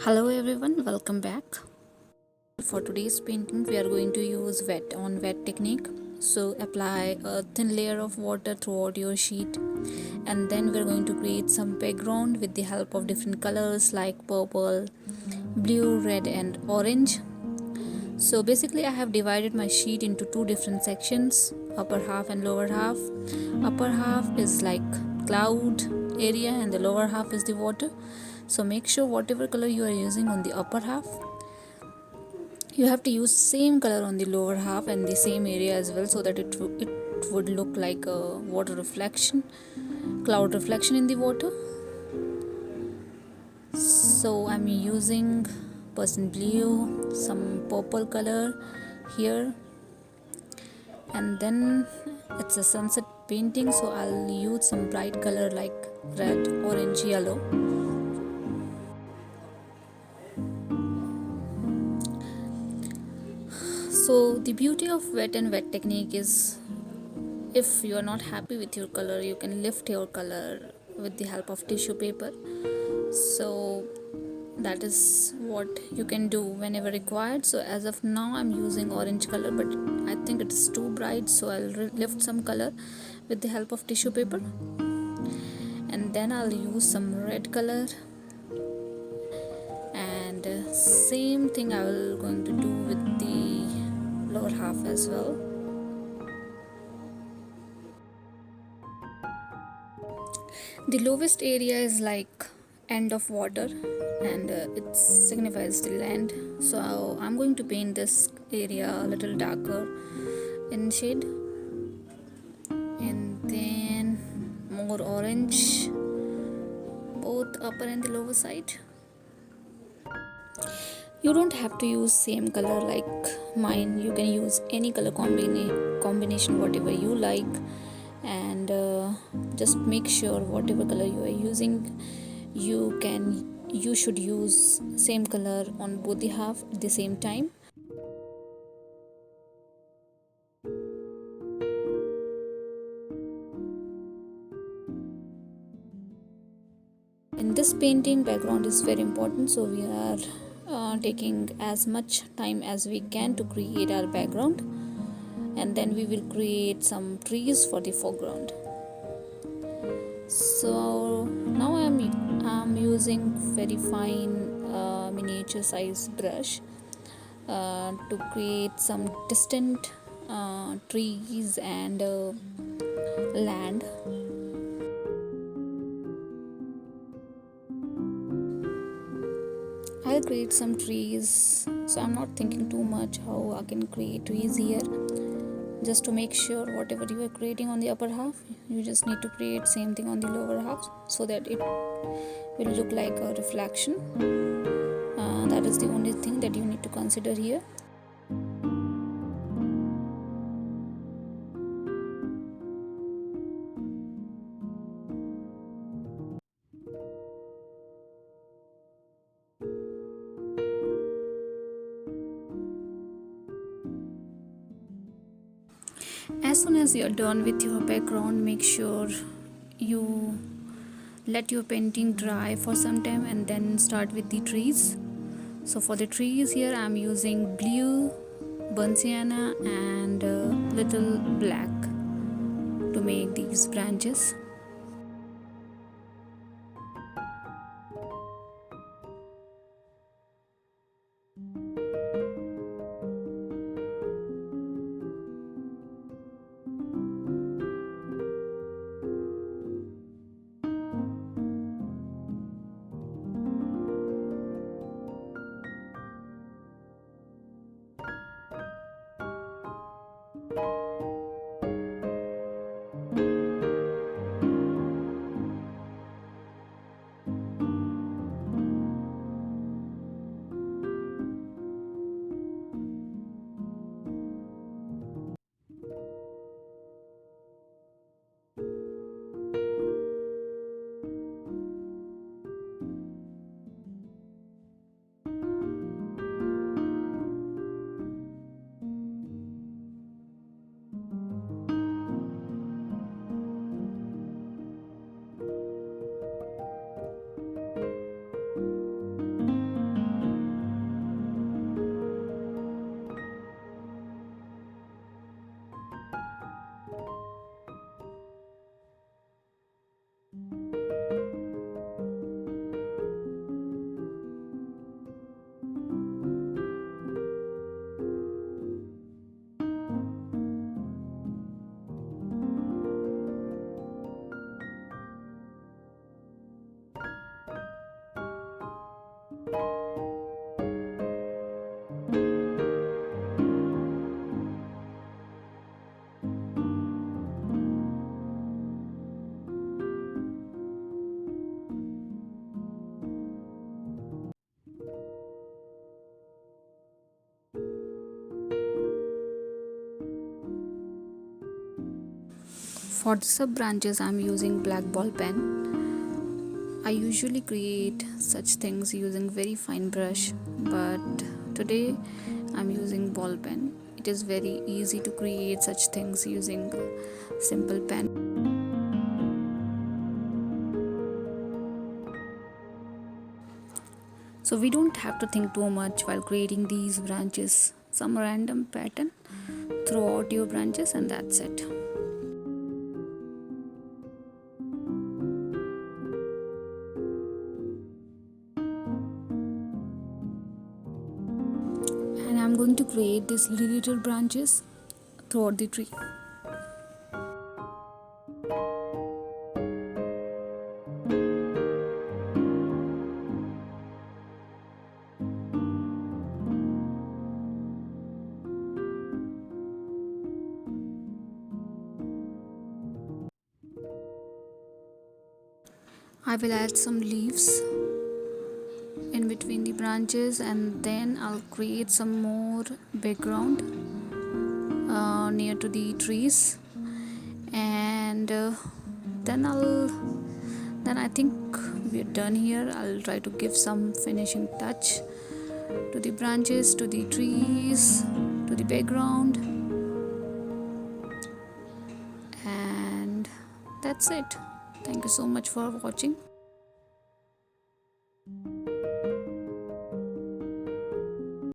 Hello everyone, welcome back. For today's painting, we are going to use wet on wet technique. So apply a thin layer of water throughout your sheet, and then we're going to create some background with the help of different colors like purple, blue, red, and orange. So basically, I have divided my sheet into two different sections, upper half and lower half. Upper half is like cloud area, and the lower half is the water. So make sure whatever color you are using on the upper half, you have to use same color on the lower half and the same area as well, so that it would look like a water reflection, cloud reflection in the water. So I'm using person blue, some purple color here, and then it's a sunset painting, so I'll use some bright color like red, orange, yellow. So the beauty of wet and wet technique is, if you are not happy with your color, you can lift your color with the help of tissue paper. So that is what you can do whenever required. So as of now I'm using orange color, but I think it is too bright, so I'll lift some color with the help of tissue paper, and then I'll use some red color, and same thing I will going to do with the lower half as well. The lowest area is like end of water, and it signifies the land. So I'm going to paint this area a little darker in shade, and then more orange, both upper and the lower side. You don't have to use same color like mine. You can use any color combination whatever you like, and just make sure whatever color you are using, you should use same color on both the half at the same time. In this painting, background is very important, so we are taking as much time as we can to create our background, and then we will create some trees for the foreground. So now I'm using very fine miniature size brush to create some distant trees and land. I'll create some trees, so I'm not thinking too much how I can create trees here. Just to make sure whatever you are creating on the upper half, you just need to create same thing on the lower half, so that it will look like a reflection. That is the only thing that you need to consider here. As soon as you're done with your background, make sure you let your painting dry for some time and then start with the trees. So for the trees here, I'm using blue, burnt sienna, and little black to make these branches. For the sub branches I'm using black ball pen. I usually create such things using very fine brush, but today I'm using ball pen. It is very easy to create such things using simple pen. So we don't have to think too much while creating these branches. Some random pattern throughout your branches and that's it. And I'm going to create these little branches throughout the tree. I will add some leaves in between the branches and then I'll create some more background near to the trees, and then I think we're done here. I'll try to give some finishing touch to the branches, to the trees, to the background, and that's it. Thank you so much for watching.